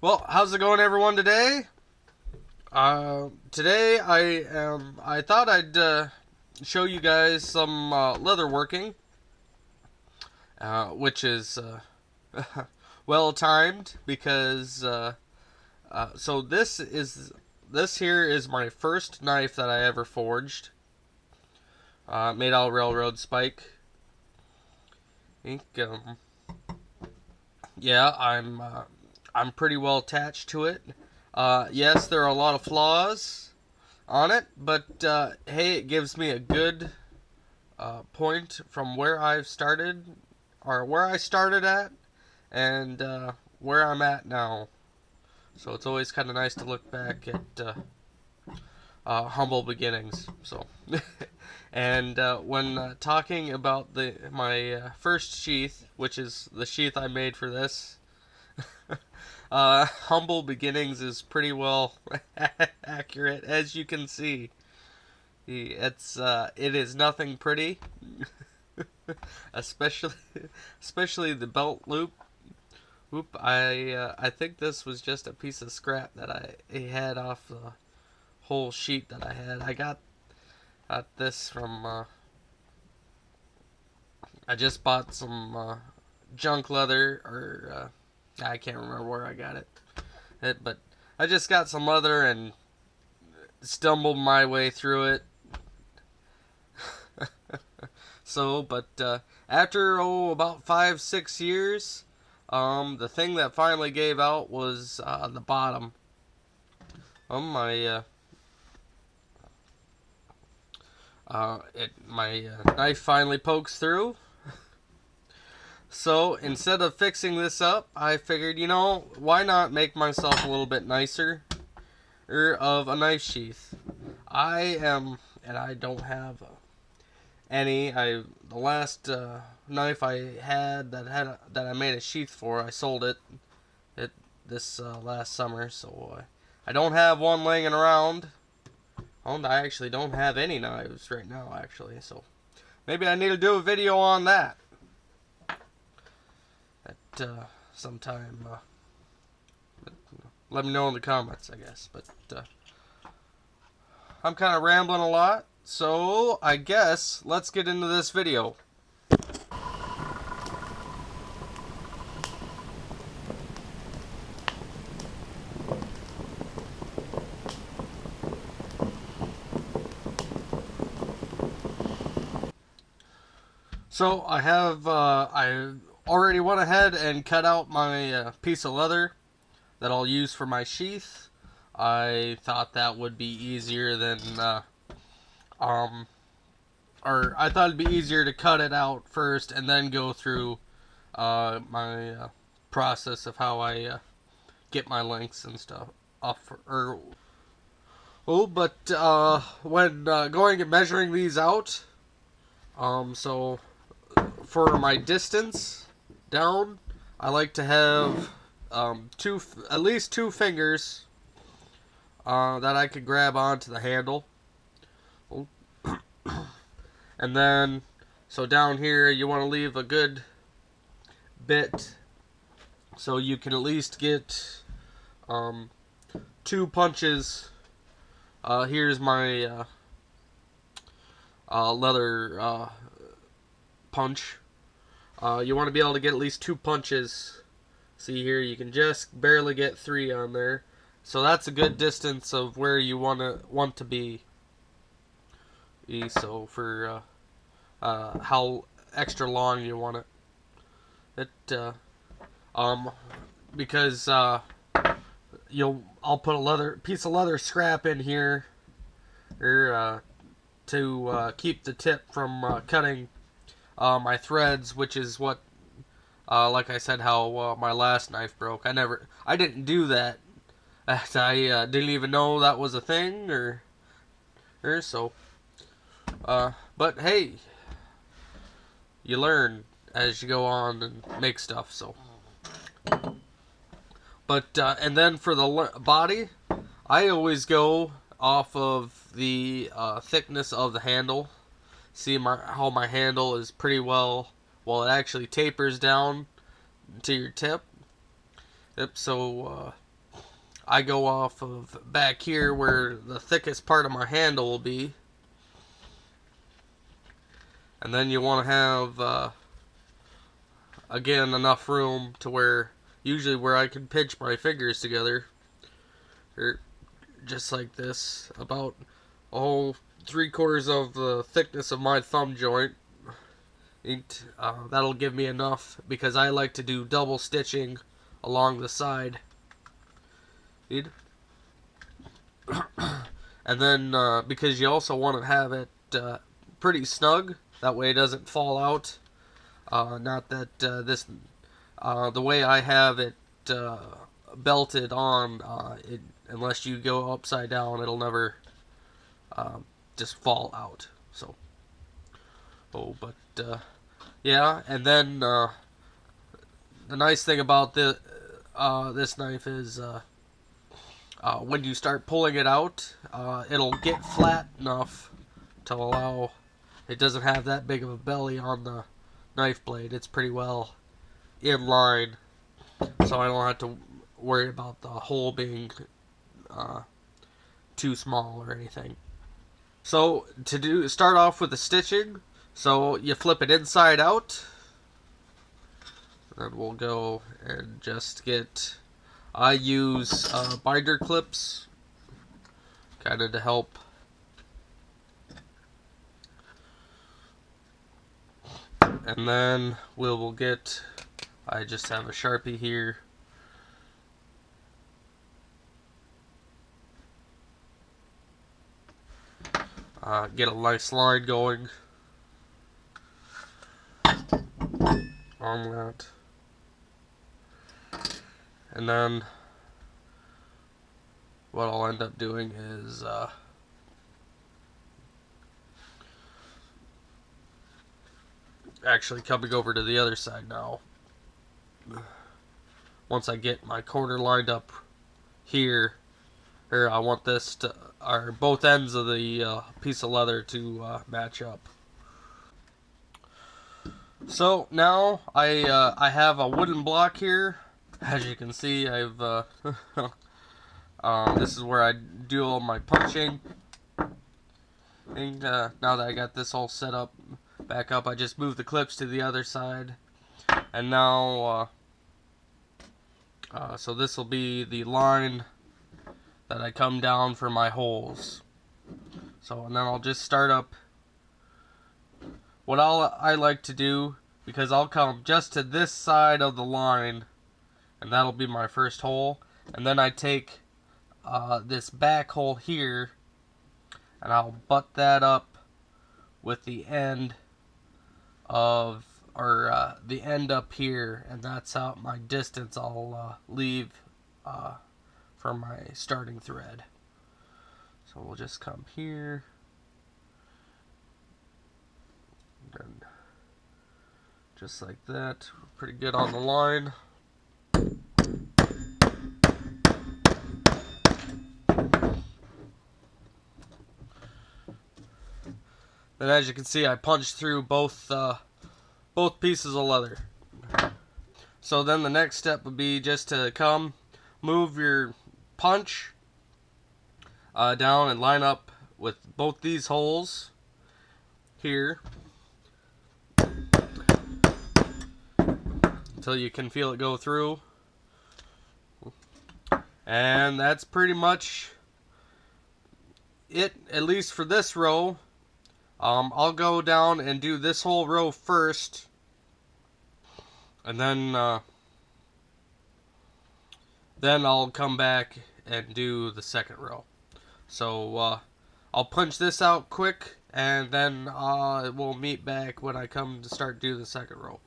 Well, how's it going, everyone? Today I thought I'd show you guys some leather working, which is well timed because so this here is my first knife that I ever forged. Made out of railroad spike. I think yeah, I'm pretty well attached to it. Yes, there are a lot of flaws on it, but hey, it gives me a good point from where I've started, or where I started at, and where I'm at now. So it's always kind of nice to look back at humble beginnings. So, and when talking about my first sheath, which is the sheath I made for this. Humble beginnings is pretty well accurate, as you can see. It is nothing pretty, especially especially the belt loop. I think this was just a piece of scrap that I had off the whole sheet that I had. I got this from I just bought some junk leather, or I can't remember where I got it, but I just got some leather and stumbled my way through it. So, but after about 5-6 years, the thing that finally gave out was the bottom. My knife finally pokes through. So instead of fixing this up, I figured, why not make myself a little bit nicer of a knife sheath. And I don't have any. The last knife I had that I made a sheath for, I sold it this last summer. So I don't have one laying around. I actually don't have any knives right now, actually. So maybe I need to do a video on that at sometime. Let me know in the comments, I guess. But I'm kind of rambling a lot, so I guess let's get into this video. So I already went ahead and cut out my piece of leather that I'll use for my sheath. I thought that would be easier than, or I thought it'd be easier to cut it out first and then go through my process of how I get my lengths and stuff off. But when going and measuring these out, so for my distance down, I like to have at least two fingers that I could grab onto the handle. And then, so down here, you want to leave a good bit so you can at least get two punches. Here's my leather punch. You want to be able to get at least two punches. See here, you can just barely get three on there. So that's a good distance of where you want to be. So for how extra long you want it. Because I'll put a piece of leather scrap in here, or to keep the tip from cutting my threads, which is what, like I said, how my last knife broke. I didn't do that. I didn't even know that was a thing, or so. But hey, you learn as you go on and make stuff. So, but and then for the body, I always go off of the thickness of the handle. See how my handle is pretty well it actually tapers down to your tip. Yep. So I go off of back here where the thickest part of my handle will be. And then you want to have, again, enough room to where, usually where I can pinch my fingers together. Or just like this. About, oh, 3/4 of the thickness of my thumb joint. That'll give me enough because I like to do double stitching along the side. And then because you also want to have it pretty snug, that way it doesn't fall out. Not that the way I have it belted on, unless you go upside down, it'll never just fall out. So, but yeah, and then the nice thing about this knife is when you start pulling it out, it'll get flat enough to allow, it doesn't have that big of a belly on the knife blade. It's pretty well in line, so I don't have to worry about the hole being too small or anything. So start off with the stitching. So you flip it inside out. Then we'll go and just get, I use binder clips kind of to help. And then we'll get, I just have a Sharpie here. Get a nice line going on that. And then what I'll end up doing is actually coming over to the other side now. Once I get my corner lined up here, I want this to, or both ends of the piece of leather to match up. So now I have a wooden block here. As you can see, I've this is where I do all my punching. And now that I got this all set up, back up, I just move the clips to the other side. And now, so this will be the line that I come down for my holes. So, and then I'll just start up. What I like to do, because I'll come just to this side of the line, and that'll be my first hole. And then I take this back hole here, and I'll butt that up with the end of, or the end up here, and that's how my distance I'll leave for my starting thread. So we'll just come here, and just like that. We're pretty good on the line. Then as you can see, I punched through both pieces of leather. So then the next step would be just to come, move your punch down and line up with both these holes here until you can feel it go through. And that's pretty much it, at least for this row. I'll go down and do this whole row first, and then I'll come back and do the second row. So I'll punch this out quick, and then we'll meet back when I come to start do the second row.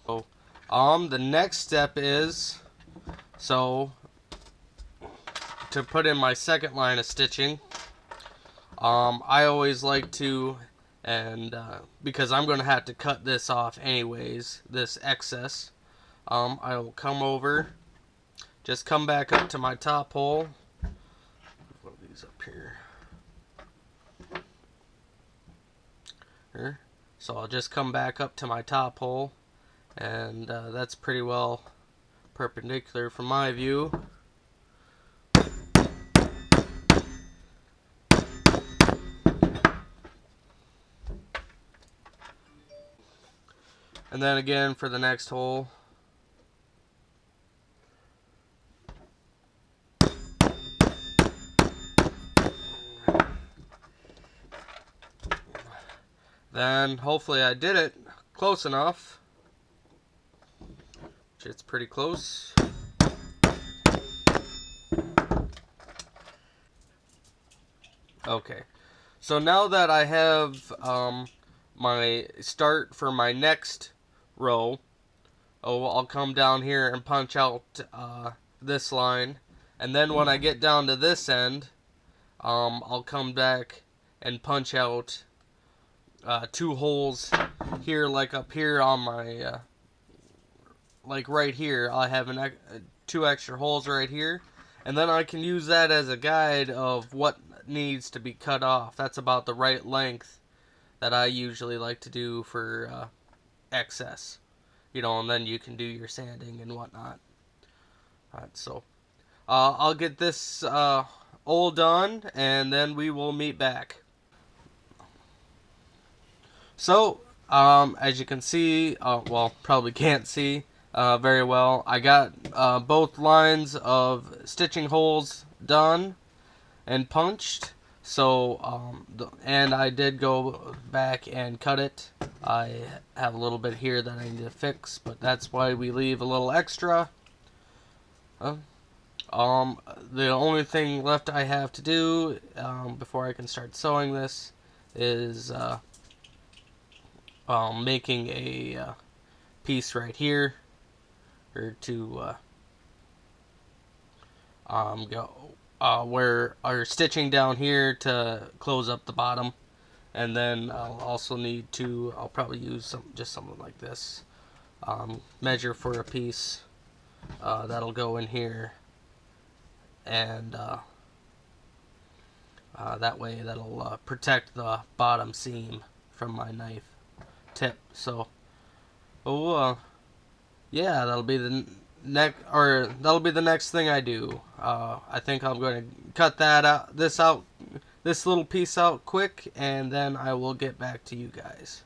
So the next step is, so to put in my second line of stitching, I always like to, and because I'm going to have to cut this off anyways, this excess, I will come over, just come back up to my top hole. One of these up here. So I'll just come back up to my top hole, and that's pretty well perpendicular from my view. And then again for the next hole. Then hopefully I did it close enough. It's pretty close. Okay, so now that I have my start for my next row, I'll come down here and punch out this line, and then when I get down to this end, I'll come back and punch out 2 holes here, like up here on my like right here. I have 2 extra holes right here, and then I can use that as a guide of what needs to be cut off. That's about the right length that I usually like to do for excess, you know, and then you can do your sanding and whatnot. Alright, so I'll get this all done, and then we will meet back. So as you can see, well, probably can't see very well, I got both lines of stitching holes done and punched. So and I did go back and cut it. I have a little bit here that I need to fix, but that's why we leave a little extra. The only thing left I have to do before I can start sewing this is making a piece right here, or to go where our stitching down here to close up the bottom, and then I'll also need to, I'll probably use just something like this, measure for a piece that'll go in here, and that way that'll protect the bottom seam from my knife tip. So yeah, that'll be the next thing I do. I think I'm going to cut this little piece out quick, and then I will get back to you guys.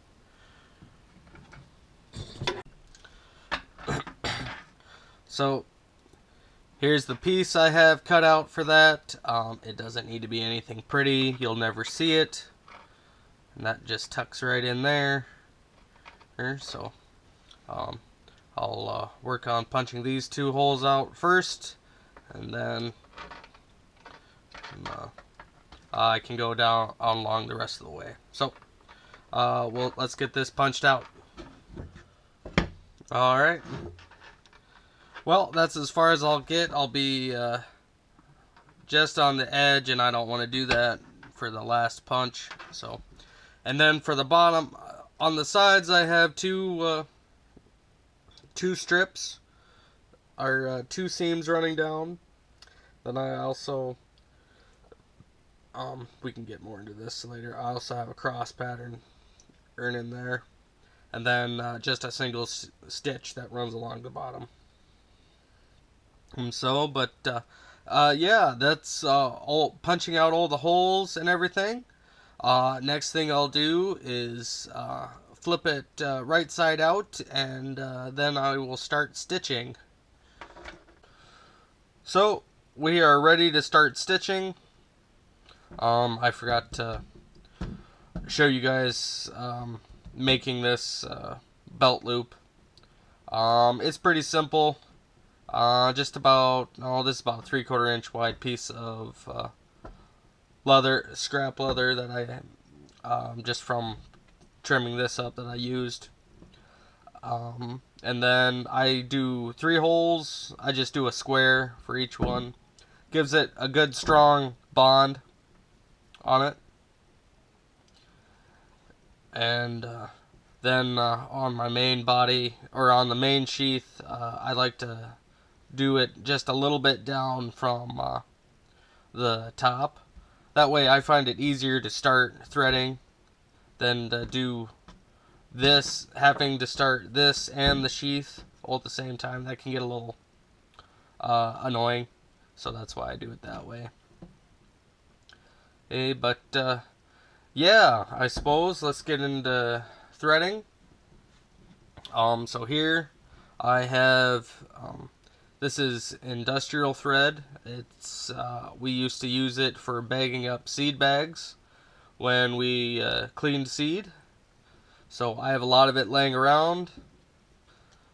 So here's the piece I have cut out for that. It doesn't need to be anything pretty. You'll never see it. And that just tucks right in there. So I'll work on punching these 2 holes out first, and then I can go down along the rest of the way. So well, let's get this punched out. Alright. Well, that's as far as I'll get. I'll be just on the edge, and I don't want to do that for the last punch. So, and then for the bottom, on the sides, I have two strips, or 2 seams running down. Then I also, we can get more into this later, I also have a cross pattern in there, and then just a single stitch that runs along the bottom. Yeah, that's all punching out all the holes and everything. Next thing I'll do is flip it right side out, and then I will start stitching. So we are ready to start stitching. I forgot to show you guys making this belt loop. It's pretty simple. Just about, this is about a 3/4 inch wide piece of leather, scrap leather that I just from trimming this up that I used. And then I do 3 holes. I just do a square for each one. Gives it a good strong bond on it. And then on my main body, or on the main sheath, I like to do it just a little bit down from the top. That way I find it easier to start threading than to do this, having to start this and the sheath all at the same time. That can get a little annoying, so that's why I do it that way. But yeah, I suppose let's get into threading. So here I have this is industrial thread. It's we used to use it for bagging up seed bags when we cleaned seed. So I have a lot of it laying around.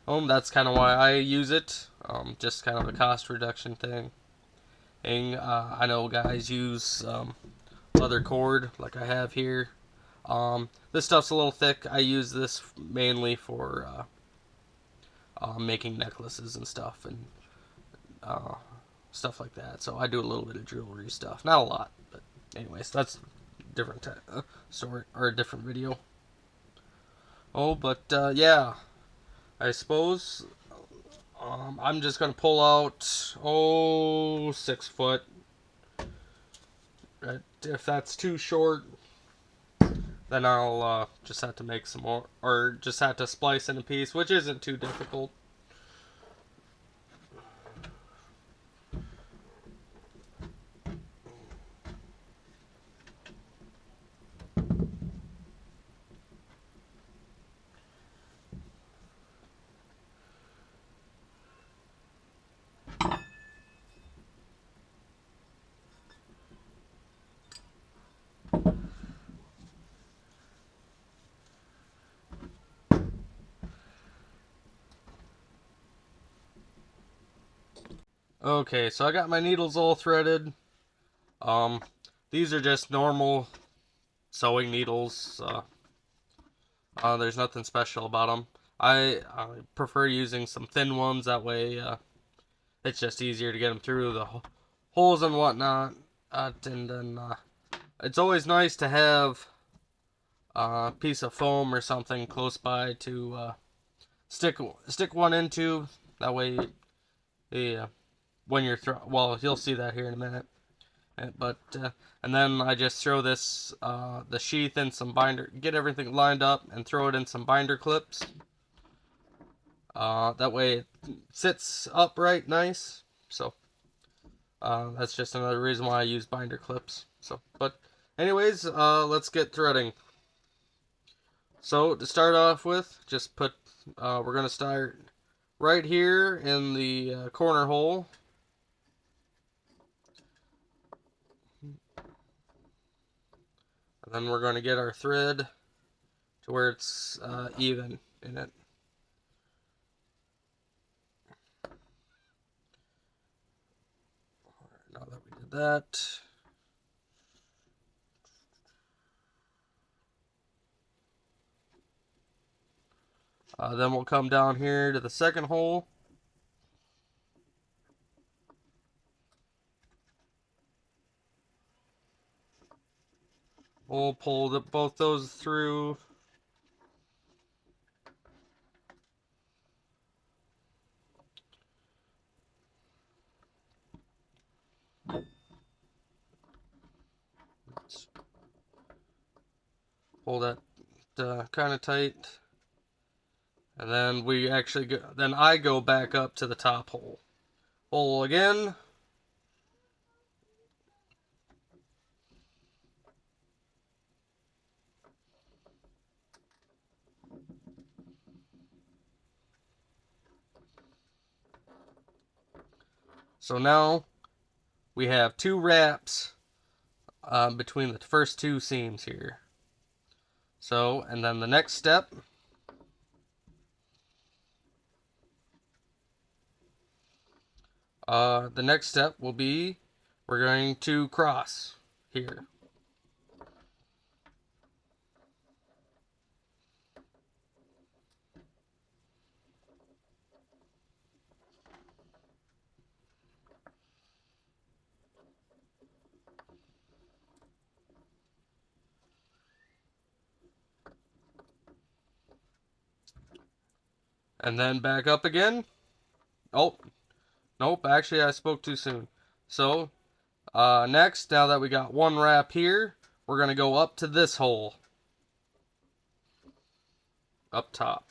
That's kind of why I use it. Just kind of a cost reduction thing. I know guys use leather cord like I have here. This stuff's a little thick. I use this mainly for making necklaces and stuff and uh, stuff like that. So I do a little bit of jewelry stuff, not a lot, but anyways, that's a different story or a different video. But yeah, I suppose I'm just gonna pull out 6 foot. If that's too short, then I'll just have to make some more, or just have to splice in a piece, which isn't too difficult. Okay, so I got my needles all threaded. Um, these are just normal sewing needles. There's nothing special about them. I prefer using some thin ones. That way, it's just easier to get them through the holes and whatnot. And then it's always nice to have a piece of foam or something close by to stick one into. That way, yeah, when you're well, you'll see that here in a minute. But and then I just throw this the sheath in some binder, get everything lined up, and throw it in some binder clips. That way it sits upright nice. So that's just another reason why I use binder clips. So, but anyways, let's get threading. So to start off with, just put we're gonna start right here in the corner hole. And then we're going to get our thread to where it's even in it. Now that we did that, then we'll come down here to the second hole. We'll pull both those through. Let's pull that kind of tight. And then we actually go, then I go back up to the top hole. Hole again. So now we have 2 wraps between the first 2 seams here. So, and then the next step, will be we're going to cross here. And then back up again. Oh, nope, actually I spoke too soon. So, next, now that we got 1 wrap here, we're going to go up to this hole. Up top.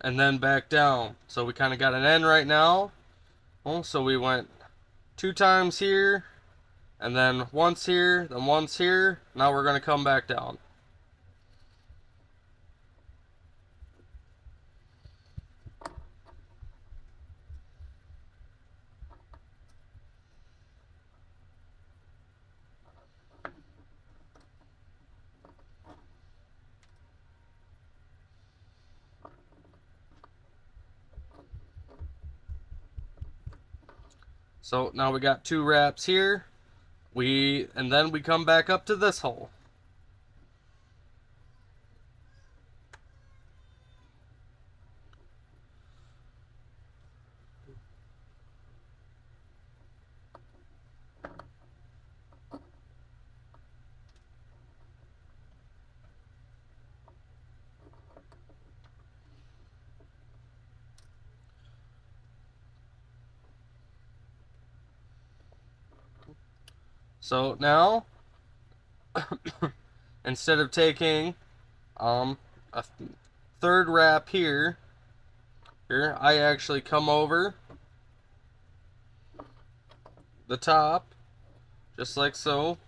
and then back down. So we kind of got an N right now. Oh, so we went 2 times here, and then once here, then once here. Now we're going to come back down. So now we got 2 wraps here. And then we come back up to this hole. So now, instead of taking a 3rd wrap here, I actually come over the top, just like so.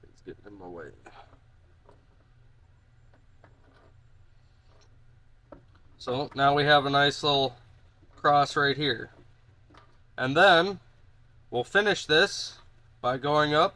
It's getting in my way. So now we have a nice little cross right here. And then we'll finish this by going up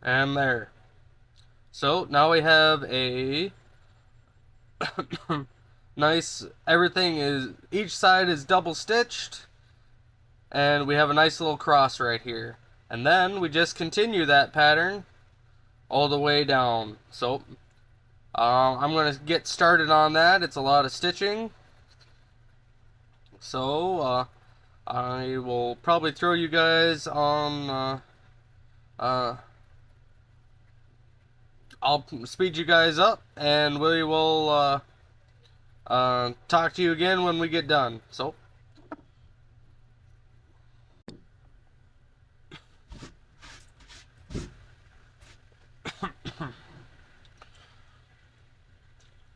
and there. So now we have a nice, each side is double stitched, and we have a nice little cross right here. And then we just continue that pattern all the way down. So I'm going to get started on that. It's a lot of stitching. So I will probably throw you guys on I'll speed you guys up, and we will talk to you again when we get done. So,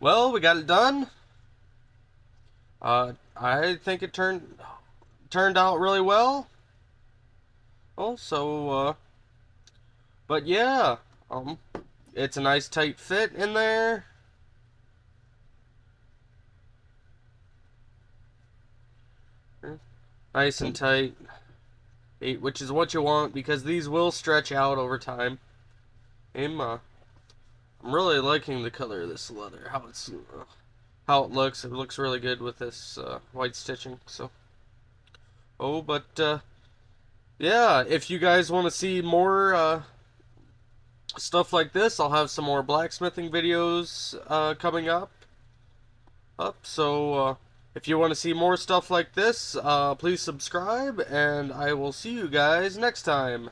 well, we got it done. I think it turned out really well. Also, but yeah, it's a nice tight fit in there. Nice and tight, which is what you want, because these will stretch out over time. I'm really liking the color of this leather, how it looks. It looks really good with this white stitching. So, but yeah, if you guys want to see more stuff like this, I'll have some more blacksmithing videos coming up. So if you want to see more stuff like this, please subscribe, and I will see you guys next time.